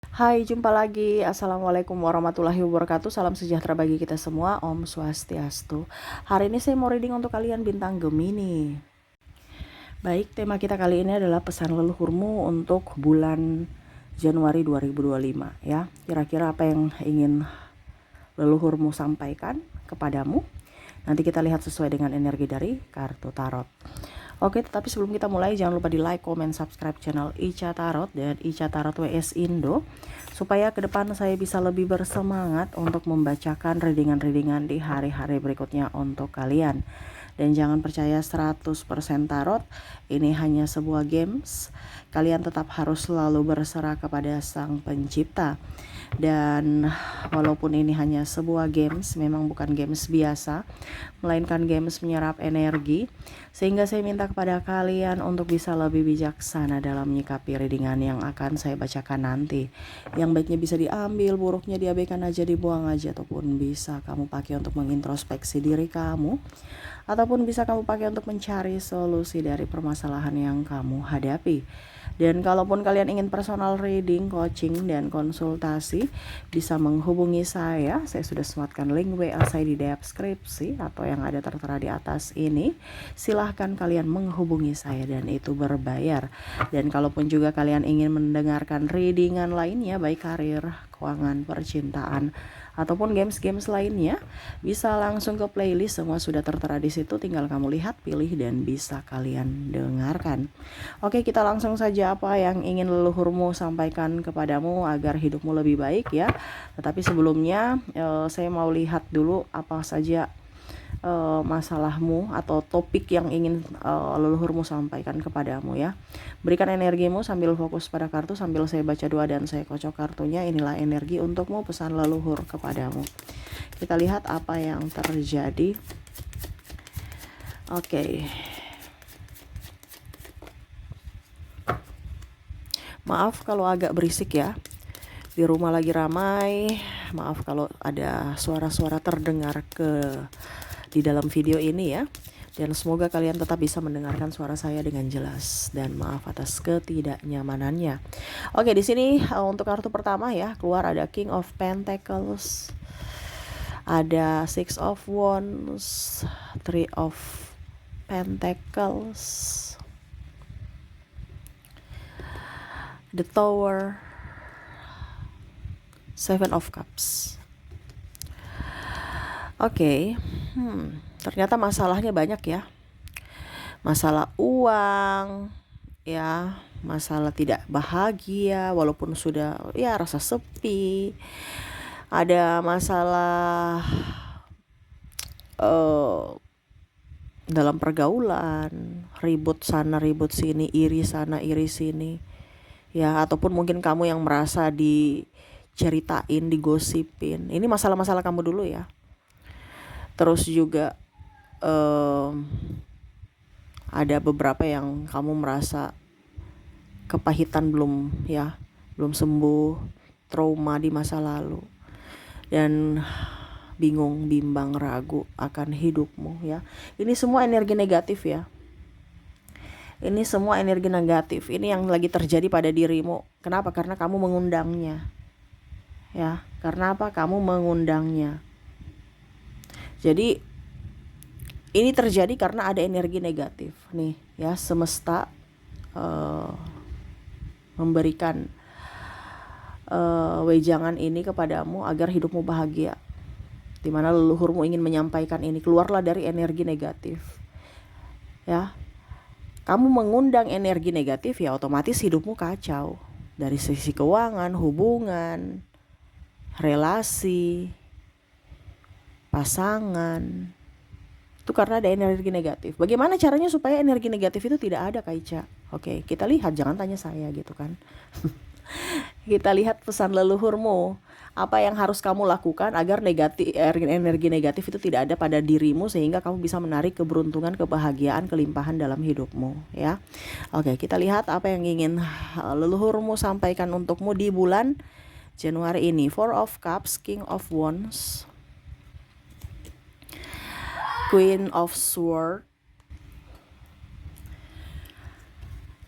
Hai, jumpa lagi. Assalamualaikum warahmatullahi wabarakatuh. Salam sejahtera bagi kita semua. Om Swastiastu. Hari ini saya mau reading untuk kalian bintang Gemini. Baik, tema kita kali ini adalah pesan leluhurmu untuk bulan Januari 2025 ya. Kira-kira apa yang ingin leluhurmu sampaikan kepadamu? Nanti kita lihat sesuai dengan energi dari kartu tarot. Oke, tetapi sebelum kita mulai jangan lupa di like, comment, subscribe channel Ica Tarot dan Ica Tarot WS Indo supaya ke depan saya bisa lebih bersemangat untuk membacakan readingan-readingan di hari-hari berikutnya untuk kalian. Dan jangan percaya 100% tarot, ini hanya sebuah games. Kalian tetap harus selalu berserah kepada Sang Pencipta. Dan walaupun ini hanya sebuah games, memang bukan games biasa, melainkan games menyerap energi, sehingga saya minta kepada kalian untuk bisa lebih bijaksana dalam menyikapi readingan yang akan saya bacakan nanti. Yang baiknya bisa diambil, buruknya diabaikan aja, dibuang aja, ataupun bisa kamu pakai untuk mengintrospeksi diri kamu, ataupun bisa kamu pakai untuk mencari solusi dari permasalahan yang kamu hadapi. Dan kalaupun kalian ingin personal reading, coaching, dan konsultasi, bisa menghubungi saya. Saya sudah sematkan link WA saya di deskripsi atau yang ada tertera di atas ini. Silahkan kalian menghubungi saya dan itu berbayar. Dan kalaupun juga kalian ingin mendengarkan readingan lainnya, baik karir, keuangan, percintaan, ataupun games-games lainnya, bisa langsung ke playlist, semua sudah tertera di situ, tinggal kamu lihat, pilih, dan bisa kalian dengarkan. Oke, kita langsung saja apa yang ingin leluhurmu sampaikan kepadamu agar hidupmu lebih baik ya. Tetapi sebelumnya saya mau lihat dulu apa saja masalahmu atau topik yang ingin leluhurmu sampaikan kepadamu ya. Berikan energimu sambil fokus pada kartu sambil saya baca doa dan saya kocok kartunya. Inilah energi untukmu, pesan leluhur kepadamu. Kita lihat apa yang terjadi. Oke. Maaf kalau agak berisik ya. Di rumah lagi ramai. Maaf kalau ada suara-suara terdengar di dalam video ini ya. Dan semoga kalian tetap bisa mendengarkan suara saya dengan jelas, dan maaf atas ketidaknyamanannya. Oke, di sini untuk kartu pertama ya, keluar ada King of Pentacles, ada Six of Wands, Three of Pentacles, the Tower, Seven of Cups. Oke, ternyata masalahnya banyak ya. Masalah uang, ya, masalah tidak bahagia walaupun sudah ya rasa sepi. Ada masalah dalam pergaulan, ribut sana ribut sini, iri sana iri sini. Ya, ataupun mungkin kamu yang merasa diceritain, digosipin. Ini masalah-masalah kamu dulu ya. Terus juga ada beberapa yang kamu merasa kepahitan belum sembuh, trauma di masa lalu, dan bingung, bimbang, ragu akan hidupmu ya. Ini semua energi negatif ya. Ini semua energi negatif. Ini yang lagi terjadi pada dirimu. Kenapa? Karena kamu mengundangnya. Ya, karena apa? Kamu mengundangnya. Jadi ini terjadi karena ada energi negatif nih ya. Semesta memberikan wejangan ini kepadamu agar hidupmu bahagia, dimana leluhurmu ingin menyampaikan ini. Keluarlah dari energi negatif ya. Kamu mengundang energi negatif ya, otomatis hidupmu kacau dari sisi keuangan, hubungan, relasi, pasangan. Itu karena ada energi negatif. Bagaimana caranya supaya energi negatif itu tidak ada, Kak Ica? Oke, kita lihat, jangan tanya saya gitu kan. Kita lihat pesan leluhurmu. Apa yang harus kamu lakukan agar energi negatif itu tidak ada pada dirimu, sehingga kamu bisa menarik keberuntungan, kebahagiaan, kelimpahan dalam hidupmu ya. Oke, kita lihat apa yang ingin leluhurmu sampaikan untukmu di bulan Januari ini. Four of Cups, King of Wands, Queen of Swords,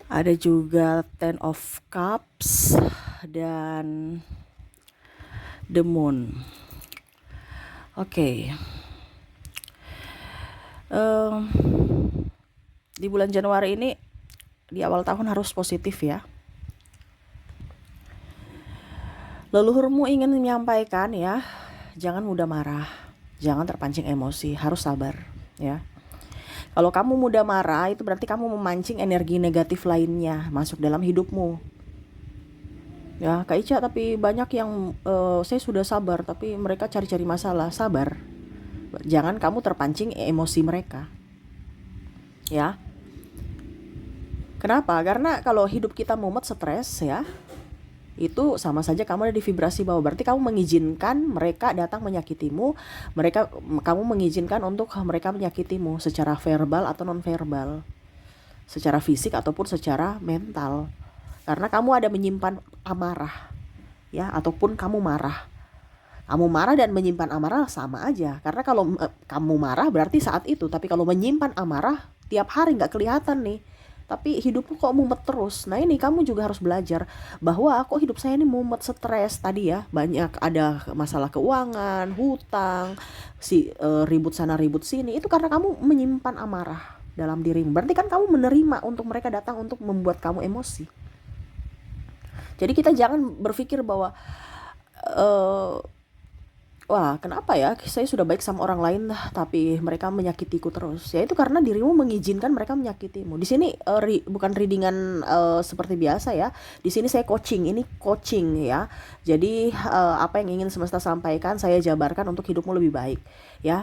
ada juga Ten of Cups, dan the moon. Oke. Di bulan Januari ini, di awal tahun harus positif ya. Leluhurmu ingin menyampaikan ya, jangan mudah marah, jangan terpancing emosi, harus sabar ya. Kalau kamu mudah marah, itu berarti kamu memancing energi negatif lainnya masuk dalam hidupmu. Ya, Kak Ica, tapi banyak yang saya sudah sabar, tapi mereka cari-cari masalah. Sabar. Jangan kamu terpancing emosi mereka. Ya. Kenapa? Karena kalau hidup kita mumet, stres ya, itu sama saja kamu ada di vibrasi bawah. Berarti kamu mengizinkan mereka datang menyakitimu, kamu mengizinkan untuk mereka menyakitimu secara verbal atau non verbal, secara fisik ataupun secara mental. Karena kamu ada menyimpan amarah ya, ataupun kamu marah dan menyimpan amarah sama aja. Karena kalau kamu marah berarti saat itu, tapi kalau menyimpan amarah tiap hari nggak kelihatan nih, tapi hidupmu kok mumet terus. Nah ini kamu juga harus belajar bahwa kok hidup saya ini mumet, stres tadi ya, banyak ada masalah keuangan, hutang, ribut sana ribut sini. Itu karena kamu menyimpan amarah dalam dirimu. Berarti kan kamu menerima untuk mereka datang untuk membuat kamu emosi. Jadi kita jangan berpikir bahwa wah, kenapa ya saya sudah baik sama orang lain tapi mereka menyakitiku terus. Ya itu karena dirimu mengizinkan mereka menyakitimu. Di sini bukan readingan seperti biasa ya. Di sini saya ini coaching ya. Jadi apa yang ingin semesta sampaikan saya jabarkan untuk hidupmu lebih baik ya.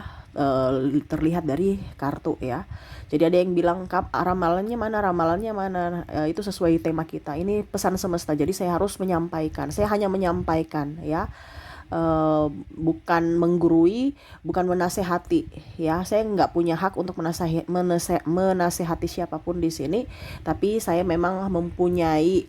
Terlihat dari kartu ya. Jadi ada yang bilang, "Kap, ramalannya mana?" Itu sesuai tema kita. Ini pesan semesta. Jadi saya harus menyampaikan. Saya hanya menyampaikan ya. Bukan menggurui, bukan menasehati ya. Saya nggak punya hak untuk menasehati siapapun di sini, tapi saya memang mempunyai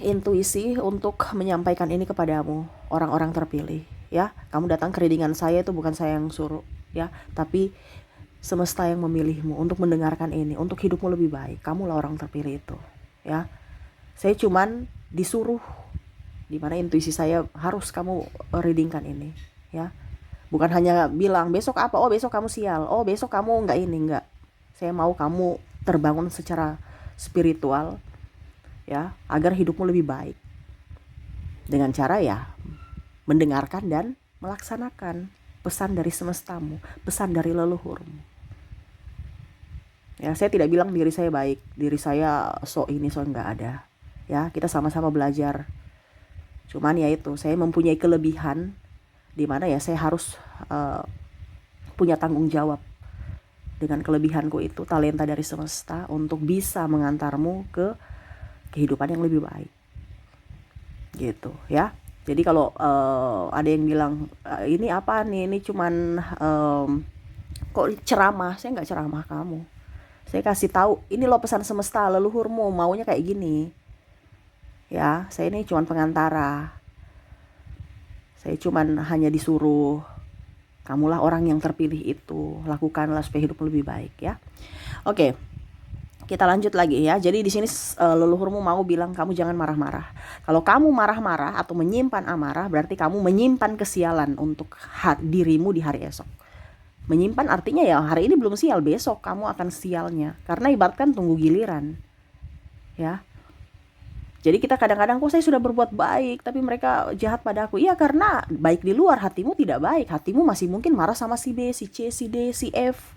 intuisi untuk menyampaikan ini kepadamu, orang-orang terpilih ya. Kamu datang ke readingan saya itu bukan saya yang suruh ya, tapi semesta yang memilihmu untuk mendengarkan ini, untuk hidupmu lebih baik. Kamulah orang terpilih itu ya. Saya cuman disuruh, dimana intuisi saya harus kamu readingkan ini ya. Bukan hanya bilang besok apa, oh besok kamu sial, oh besok kamu enggak. Saya mau kamu terbangun secara spiritual ya, agar hidupmu lebih baik dengan cara ya mendengarkan dan melaksanakan pesan dari semestamu, pesan dari leluhurmu ya. Saya tidak bilang diri saya baik, diri saya enggak ada ya. Kita sama-sama belajar. Cuman ya itu, saya mempunyai kelebihan di mana ya saya harus punya tanggung jawab dengan kelebihanku itu, talenta dari semesta untuk bisa mengantarmu ke kehidupan yang lebih baik. Gitu ya. Jadi kalau ada yang bilang ini apa nih, ini cuman kok ceramah, saya nggak ceramah kamu. Saya kasih tahu, ini loh pesan semesta, leluhurmu maunya kayak gini. Ya, saya ini cuman pengantara. Saya cuman hanya disuruh, kamulah orang yang terpilih itu, lakukanlah supaya hidup lebih baik ya. Oke. Kita lanjut lagi ya. Jadi di sini leluhurmu mau bilang kamu jangan marah-marah. Kalau kamu marah-marah atau menyimpan amarah, berarti kamu menyimpan kesialan untuk dirimu di hari esok. Menyimpan artinya ya hari ini belum sial, besok kamu akan sialnya. Karena ibaratkan tunggu giliran. Ya. Jadi kita kadang-kadang, kok saya sudah berbuat baik tapi mereka jahat pada aku. Iya, karena baik di luar, hatimu tidak baik. Hatimu masih mungkin marah sama si B, si C, si D, si F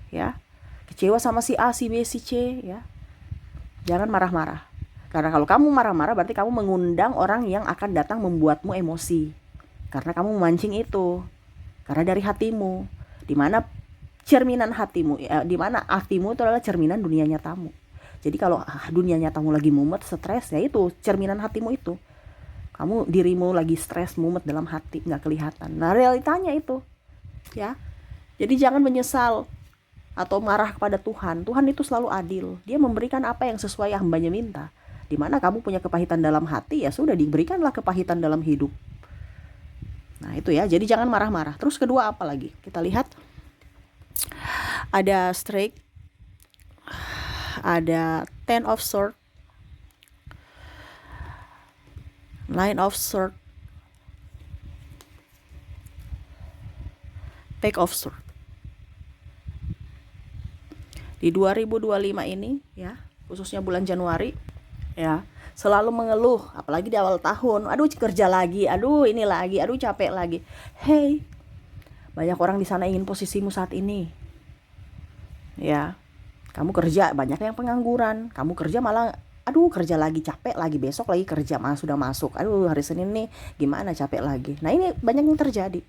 ya. Kecewa sama si A, si B, si C ya. Jangan marah-marah. Karena kalau kamu marah-marah berarti kamu mengundang orang yang akan datang membuatmu emosi. Karena kamu memancing itu. Karena dari hatimu. Dimana cerminan hatimu, dimana hatimu itu adalah cerminan dunia nyatamu. Jadi kalau dunia nyatamu lagi mumet, stres, ya itu cerminan hatimu itu. Kamu dirimu lagi stres, mumet dalam hati, nggak kelihatan. Nah realitanya itu, ya. Jadi jangan menyesal atau marah kepada Tuhan. Tuhan itu selalu adil. Dia memberikan apa yang sesuai hambanya minta. Dimana kamu punya kepahitan dalam hati, ya sudah diberikanlah kepahitan dalam hidup. Nah itu ya. Jadi jangan marah-marah. Terus kedua apa lagi? Kita lihat ada strike. Ada Ten of Swords, Nine of Swords, Page of Swords. Di 2025 ini ya, khususnya bulan Januari ya, selalu mengeluh, apalagi di awal tahun, aduh kerja lagi, aduh ini lagi, aduh capek lagi. Hey, banyak orang di sana ingin posisimu saat ini. Ya, kamu kerja, banyak yang pengangguran, kamu kerja malah aduh kerja lagi, capek lagi, besok lagi kerja malah sudah masuk, aduh hari Senin nih gimana, capek lagi. Nah ini banyak yang terjadi,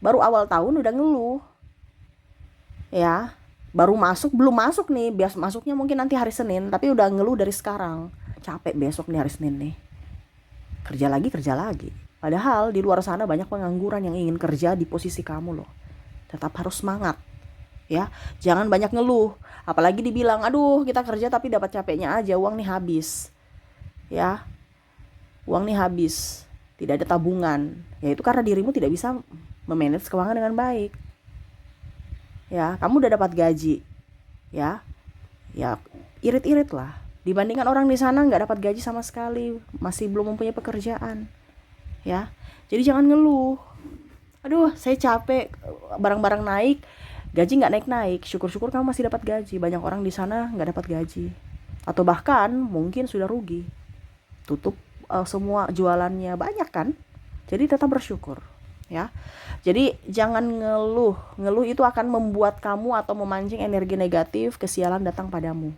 baru awal tahun udah ngeluh ya, baru masuk, belum masuk nih, bias masuknya mungkin nanti hari Senin, tapi udah ngeluh dari sekarang, capek besok nih hari Senin nih, kerja lagi. Padahal di luar sana banyak pengangguran yang ingin kerja di posisi kamu loh. Tetap harus semangat ya, jangan banyak ngeluh, apalagi dibilang aduh kita kerja tapi dapat capeknya aja, uang nih habis ya, uang nih habis, tidak ada tabungan, ya itu karena dirimu tidak bisa memanage keuangan dengan baik ya. Kamu udah dapat gaji ya, ya irit-irit lah dibandingkan orang di sana nggak dapat gaji sama sekali, masih belum mempunyai pekerjaan ya. Jadi jangan ngeluh, aduh saya capek, barang-barang naik, gaji nggak naik-naik. Syukur-syukur kamu masih dapat gaji. Banyak orang di sana nggak dapat gaji, atau bahkan mungkin sudah rugi, tutup semua jualannya, banyak kan. Jadi tetap bersyukur ya. Jadi jangan ngeluh. Ngeluh itu akan membuat kamu atau memancing energi negatif, kesialan datang padamu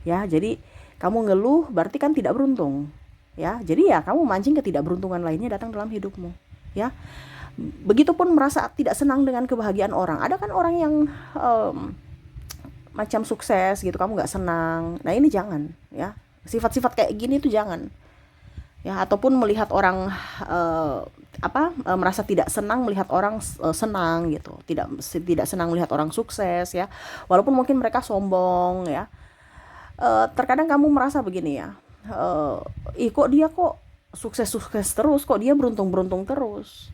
ya. Jadi kamu ngeluh berarti kan tidak beruntung ya. Jadi ya kamu mancing ketidakberuntungan lainnya datang dalam hidupmu ya. Begitupun merasa tidak senang dengan kebahagiaan orang. Ada kan orang yang macam sukses gitu, kamu nggak senang. Nah ini jangan ya. Sifat-sifat kayak gini tuh jangan ya. Ataupun melihat orang merasa tidak senang melihat orang senang gitu, tidak senang melihat orang sukses ya, walaupun mungkin mereka sombong ya. Terkadang kamu merasa begini ya, kok dia kok sukses terus, kok dia beruntung terus,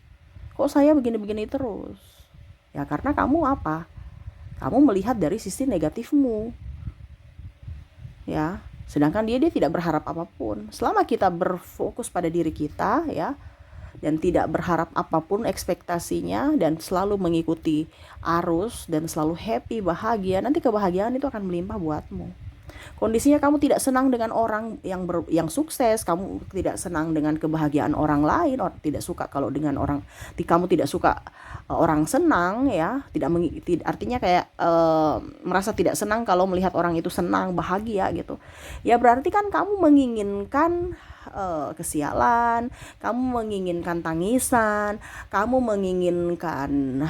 kok saya begini terus ya. Karena kamu kamu melihat dari sisi negatifmu ya, sedangkan dia tidak berharap apapun. Selama kita berfokus pada diri kita ya, dan tidak berharap apapun ekspektasinya, dan selalu mengikuti arus dan selalu happy, bahagia, nanti kebahagiaan itu akan melimpah buatmu. Kondisinya kamu tidak senang dengan orang yang sukses, kamu tidak senang dengan kebahagiaan orang lain, orang tidak suka kalau dengan orang, kamu tidak suka orang senang ya, artinya kayak merasa tidak senang kalau melihat orang itu senang, bahagia gitu. Ya berarti kan kamu menginginkan kesialan, kamu menginginkan tangisan, kamu menginginkan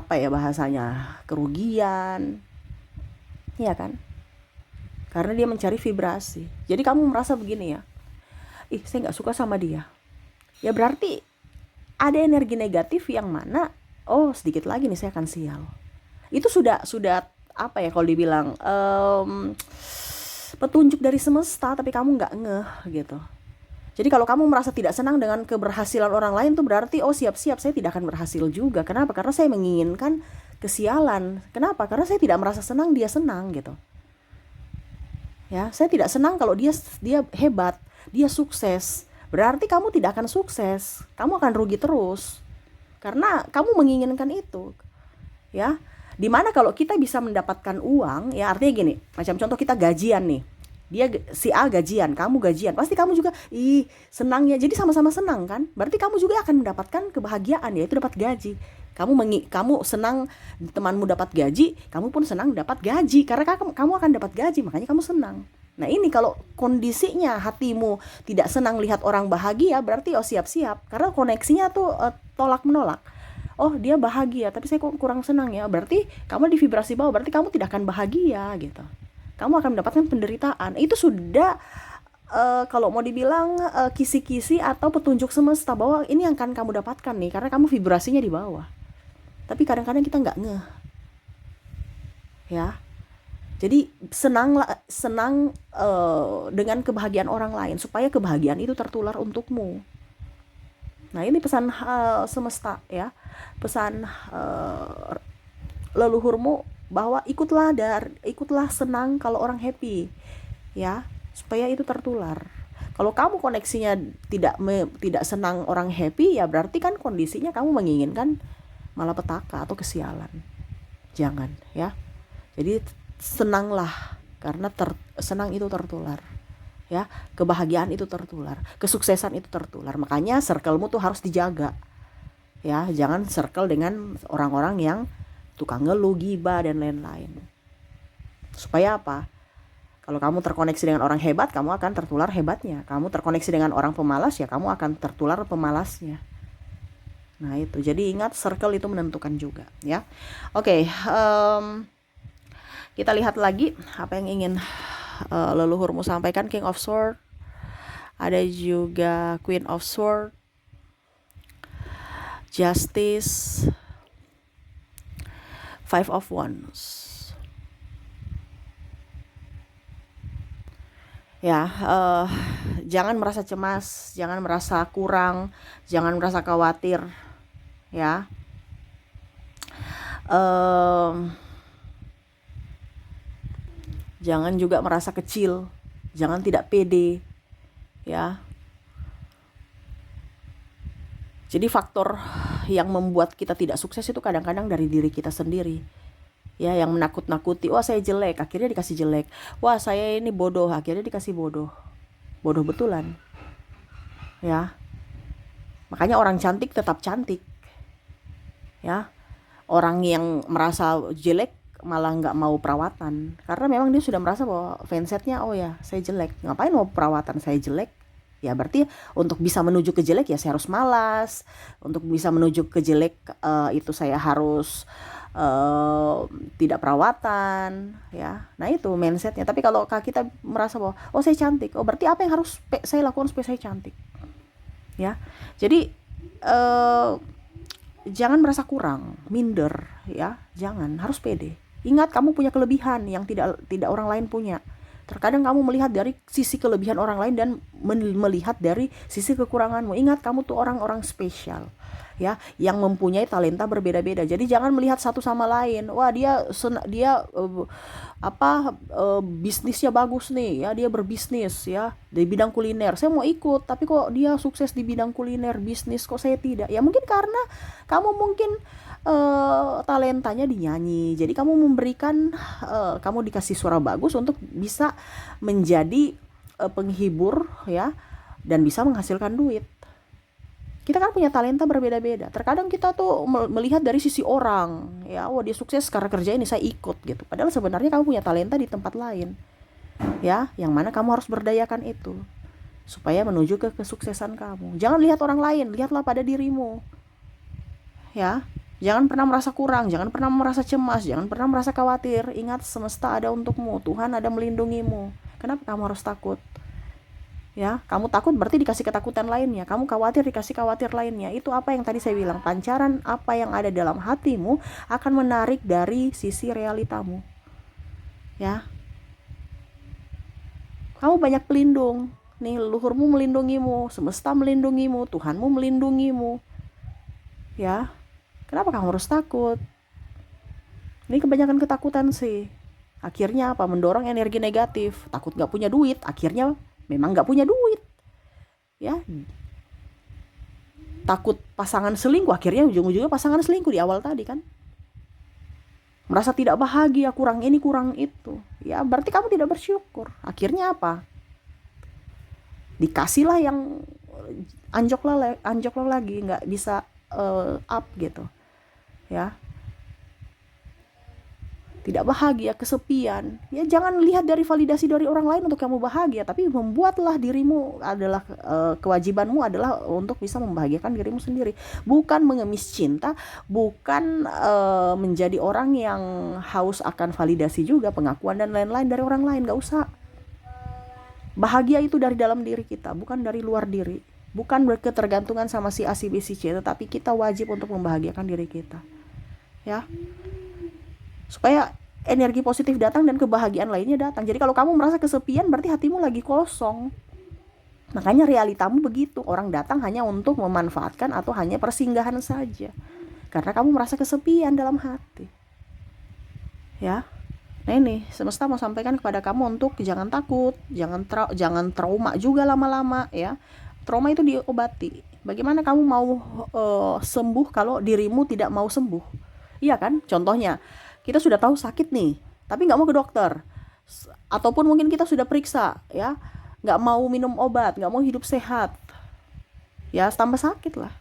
bahasanya, kerugian. Iya kan? Karena dia mencari vibrasi. Jadi kamu merasa begini ya, saya nggak suka sama dia. Ya berarti ada energi negatif yang mana, sedikit lagi nih saya akan sial. Itu sudah kalau dibilang petunjuk dari semesta, tapi kamu nggak ngeh gitu. Jadi kalau kamu merasa tidak senang dengan keberhasilan orang lain, tuh berarti siap-siap saya tidak akan berhasil juga. Kenapa? Karena saya menginginkan kesialan. Kenapa? Karena saya tidak merasa senang dia senang gitu ya. Saya tidak senang kalau dia hebat, dia sukses. Berarti kamu tidak akan sukses, kamu akan rugi terus karena kamu menginginkan itu ya. Dimana kalau kita bisa mendapatkan uang ya, artinya gini, macam contoh kita gajian nih, dia si A gajian, kamu gajian, pasti kamu juga senangnya, jadi sama-sama senang kan. Berarti kamu juga akan mendapatkan kebahagiaan, yaitu dapat gaji. Kamu senang temanmu dapat gaji, kamu pun senang dapat gaji karena kamu akan dapat gaji, makanya kamu senang. Nah ini kalau kondisinya hatimu tidak senang lihat orang bahagia, berarti siap-siap, karena koneksinya tuh tolak menolak. Dia bahagia tapi saya kok kurang senang ya, berarti kamu di vibrasi bawah, berarti kamu tidak akan bahagia gitu. Kamu akan mendapatkan penderitaan. Itu sudah kalau mau dibilang kisi-kisi atau petunjuk semesta bahwa ini yang akan kamu dapatkan nih, karena kamu vibrasinya di bawah. Tapi kadang-kadang kita nggak ngeh ya. Jadi senang dengan kebahagiaan orang lain supaya kebahagiaan itu tertular untukmu. Nah ini pesan semesta ya, pesan leluhurmu, bahwa ikutlah senang kalau orang happy ya, supaya itu tertular. Kalau kamu koneksinya tidak senang orang happy, ya berarti kan kondisinya kamu menginginkan malapetaka atau kesialan. Jangan ya. Jadi senanglah, karena senang itu tertular. Ya, kebahagiaan itu tertular, kesuksesan itu tertular. Makanya circle-mu tuh harus dijaga. Ya, jangan circle dengan orang-orang yang tukang ngeluh, gibah dan lain-lain. Supaya apa? Kalau kamu terkoneksi dengan orang hebat, kamu akan tertular hebatnya. Kamu terkoneksi dengan orang pemalas, ya kamu akan tertular pemalasnya. Nah itu, jadi ingat circle itu menentukan juga ya. Oke, kita lihat lagi apa yang ingin leluhurmu sampaikan. King of Sword, ada juga Queen of Sword, Justice, Five of Wands. Ya, jangan merasa cemas, jangan merasa kurang, jangan merasa khawatir ya. Jangan juga merasa kecil, jangan tidak pede ya. Jadi faktor yang membuat kita tidak sukses itu kadang-kadang dari diri kita sendiri ya, yang menakut-nakuti. Wah saya jelek, akhirnya dikasih jelek. Wah saya ini bodoh, akhirnya dikasih bodoh. Bodoh betulan ya. Makanya orang cantik tetap cantik ya. Orang yang merasa jelek malah nggak mau perawatan, karena memang dia sudah merasa bahwa fansetnya, oh ya saya jelek, ngapain mau perawatan, saya jelek. Ya berarti untuk bisa menuju ke jelek ya saya harus malas. Untuk bisa menuju ke jelek itu saya harus tidak perawatan ya. Nah itu mindsetnya. Tapi kalau kita merasa bahwa oh saya cantik, oh berarti apa yang harus saya lakukan supaya saya cantik ya. Jadi jangan merasa kurang, minder ya, jangan, harus pede. Ingat kamu punya kelebihan yang tidak orang lain punya. Terkadang kamu melihat dari sisi kelebihan orang lain dan melihat dari sisi kekuranganmu. Ingat kamu tuh orang-orang spesial ya, yang mempunyai talenta berbeda-beda. Jadi jangan melihat satu sama lain. Wah dia bisnisnya bagus nih ya, dia berbisnis ya di bidang kuliner. Saya mau ikut, tapi kok dia sukses di bidang kuliner bisnis, kok saya tidak? Ya mungkin karena kamu mungkin talentanya di nyanyi. Jadi kamu memberikan kamu dikasih suara bagus untuk bisa menjadi penghibur ya, dan bisa menghasilkan duit. Kita kan punya talenta berbeda-beda. Terkadang kita tuh melihat dari sisi orang ya, oh dia sukses karena kerja ini saya ikut gitu. Padahal sebenarnya kamu punya talenta di tempat lain ya, yang mana kamu harus berdayakan itu supaya menuju ke kesuksesan kamu. Jangan lihat orang lain, lihatlah pada dirimu ya. Jangan pernah merasa kurang, jangan pernah merasa cemas, jangan pernah merasa khawatir. Ingat semesta ada untukmu, Tuhan ada melindungimu. Kenapa kamu harus takut? Ya, kamu takut berarti dikasih ketakutan lainnya. Kamu khawatir dikasih khawatir lainnya. Itu apa yang tadi saya bilang, pancaran apa yang ada dalam hatimu akan menarik dari sisi realitamu. Ya. Kamu banyak pelindung. Nih, leluhurmu melindungimu, semesta melindungimu, Tuhanmu melindungimu. Ya. Kenapa kamu harus takut? Ini kebanyakan ketakutan sih. Akhirnya apa? Mendorong energi negatif. Takut gak punya duit, akhirnya memang gak punya duit. Ya. Takut pasangan selingkuh, akhirnya ujung-ujungnya pasangan selingkuh di awal tadi kan. Merasa tidak bahagia, kurang ini, kurang itu. Ya, berarti kamu tidak bersyukur. Akhirnya apa? Dikasihlah yang anjlok lagi, gak bisa up gitu. Ya, tidak bahagia, kesepian. Ya jangan lihat dari validasi dari orang lain untuk kamu bahagia, tapi membuatlah dirimu adalah kewajibanmu adalah untuk bisa membahagiakan dirimu sendiri. Bukan mengemis cinta, bukan menjadi orang yang haus akan validasi juga, pengakuan dan lain-lain dari orang lain. Gak usah. Bahagia itu dari dalam diri kita, bukan dari luar diri. Bukan berketergantungan sama si A, si B, si C, tetapi kita wajib untuk membahagiakan diri kita. Ya, supaya energi positif datang dan kebahagiaan lainnya datang. Jadi kalau kamu merasa kesepian berarti hatimu lagi kosong. Makanya realitamu begitu, orang datang hanya untuk memanfaatkan atau hanya persinggahan saja, karena kamu merasa kesepian dalam hati. Ya, Nah ini semesta mau sampaikan kepada kamu untuk jangan takut, jangan trauma juga lama-lama ya. Trauma itu diobati. Bagaimana kamu mau sembuh kalau dirimu tidak mau sembuh? Iya kan? Contohnya, kita sudah tahu sakit nih, tapi nggak mau ke dokter. Ataupun mungkin kita sudah periksa ya, nggak mau minum obat, nggak mau hidup sehat. Ya tambah sakit lah.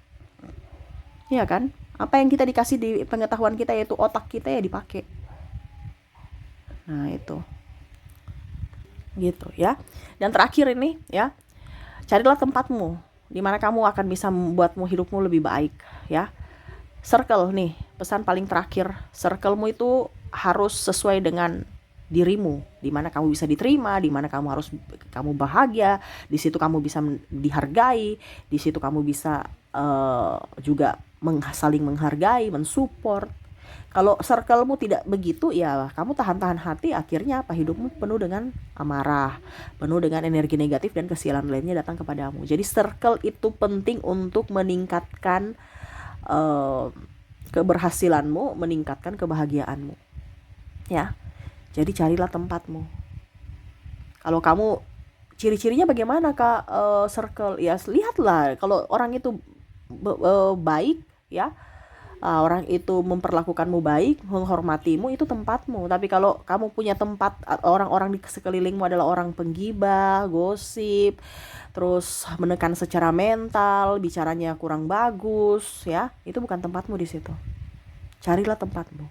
Iya kan? Apa yang kita dikasih di pengetahuan kita yaitu otak kita ya dipakai. Nah itu gitu ya. Dan terakhir ini ya, carilah tempatmu di mana kamu akan bisa membuatmu hidupmu lebih baik ya. Circle nih, pesan paling terakhir, circlemu itu harus sesuai dengan dirimu, di mana kamu bisa diterima, di mana kamu bahagia, di situ kamu bisa dihargai, di situ kamu bisa juga saling menghargai, mensupport. Kalau circlemu tidak begitu ya kamu tahan-tahan hati, akhirnya apa, hidupmu penuh dengan amarah, penuh dengan energi negatif dan kesialan lainnya datang kepadamu. Jadi circle itu penting untuk meningkatkan keberhasilanmu, meningkatkan kebahagiaanmu ya. Jadi carilah tempatmu. Kalau kamu ciri-cirinya bagaimana kak, circle ya, lihatlah kalau orang itu baik ya, orang itu memperlakukanmu baik, menghormatimu, itu tempatmu. Tapi kalau kamu punya tempat orang-orang di sekelilingmu adalah orang penggibah, gosip, terus menekan secara mental, bicaranya kurang bagus ya, itu bukan tempatmu di situ. Carilah tempatmu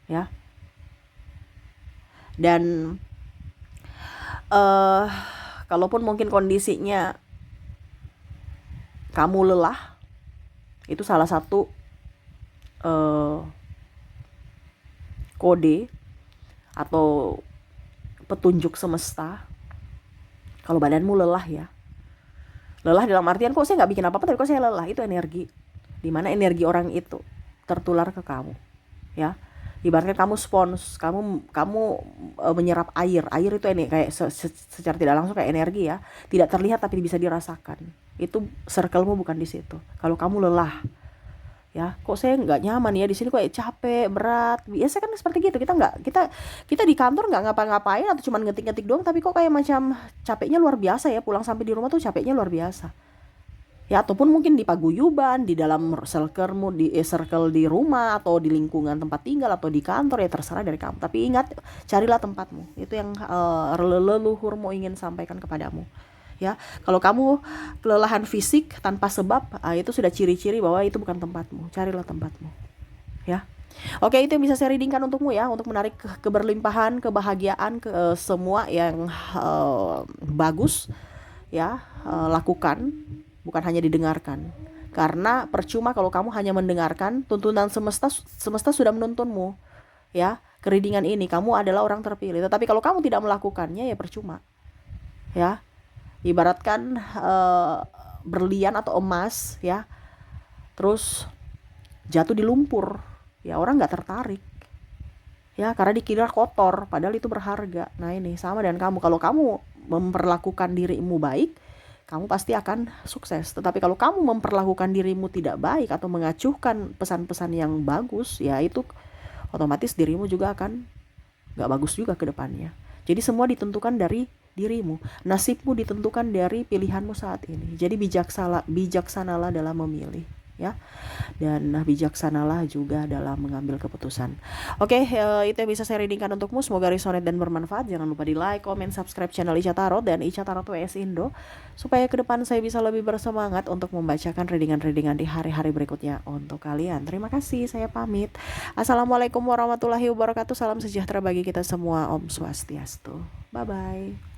ya. Dan kalaupun mungkin kondisinya kamu lelah, itu salah satu kode atau petunjuk semesta kalau badanmu lelah ya. Lelah dalam artian kok saya nggak bikin apa-apa tapi kok saya lelah, itu energi. Dimana energi orang itu tertular ke kamu ya. Ibaratnya kamu spons, kamu menyerap air itu ini kayak secara tidak langsung kayak energi ya, tidak terlihat tapi bisa dirasakan. Itu circlemu bukan di situ. Kalau kamu lelah ya, kok saya nggak nyaman ya di sini, kok capek, berat. Biasa kan seperti gitu, kita di kantor nggak ngapa-ngapain atau cuma ngetik-ngetik doang, tapi kok kayak macam capeknya luar biasa ya, pulang sampai di rumah tuh capeknya luar biasa ya. Ataupun mungkin di paguyuban, di dalam circle di rumah atau di lingkungan tempat tinggal atau di kantor ya, terserah dari kamu. Tapi ingat, carilah tempatmu. Itu yang leluhurmu ingin sampaikan kepadamu ya. Kalau kamu kelelahan fisik tanpa sebab, itu sudah ciri-ciri bahwa itu bukan tempatmu. Carilah tempatmu ya. Oke, itu yang bisa saya readingkan untukmu ya, untuk menarik keberlimpahan, kebahagiaan, semua yang bagus ya. Lakukan, bukan hanya didengarkan. Karena percuma kalau kamu hanya mendengarkan, tuntunan semesta sudah menuntunmu ya. Kereadingan ini kamu adalah orang terpilih, tetapi kalau kamu tidak melakukannya ya percuma ya. Ibaratkan berlian atau emas ya, terus jatuh di lumpur ya, orang nggak tertarik ya, karena dikira kotor padahal itu berharga. Nah ini sama dengan kamu, kalau kamu memperlakukan dirimu baik, kamu pasti akan sukses. Tetapi kalau kamu memperlakukan dirimu tidak baik atau mengacuhkan pesan-pesan yang bagus ya, itu otomatis dirimu juga akan nggak bagus juga ke depannya. Jadi semua ditentukan dari dirimu. Nasibmu ditentukan dari pilihanmu saat ini. Jadi bijaksanalah dalam memilih ya. Dan bijaksanalah juga dalam mengambil keputusan. Oke, itu yang bisa saya readingkan untukmu. Semoga resonate dan bermanfaat. Jangan lupa di like, comment, subscribe channel Ica Tarot dan Ica Tarot WS Indo, supaya ke depan saya bisa lebih bersemangat untuk membacakan readingan-readingan di hari-hari berikutnya untuk kalian. Terima kasih, saya pamit. Assalamualaikum warahmatullahi wabarakatuh. Salam sejahtera bagi kita semua. Om Swastiastu. Bye-bye.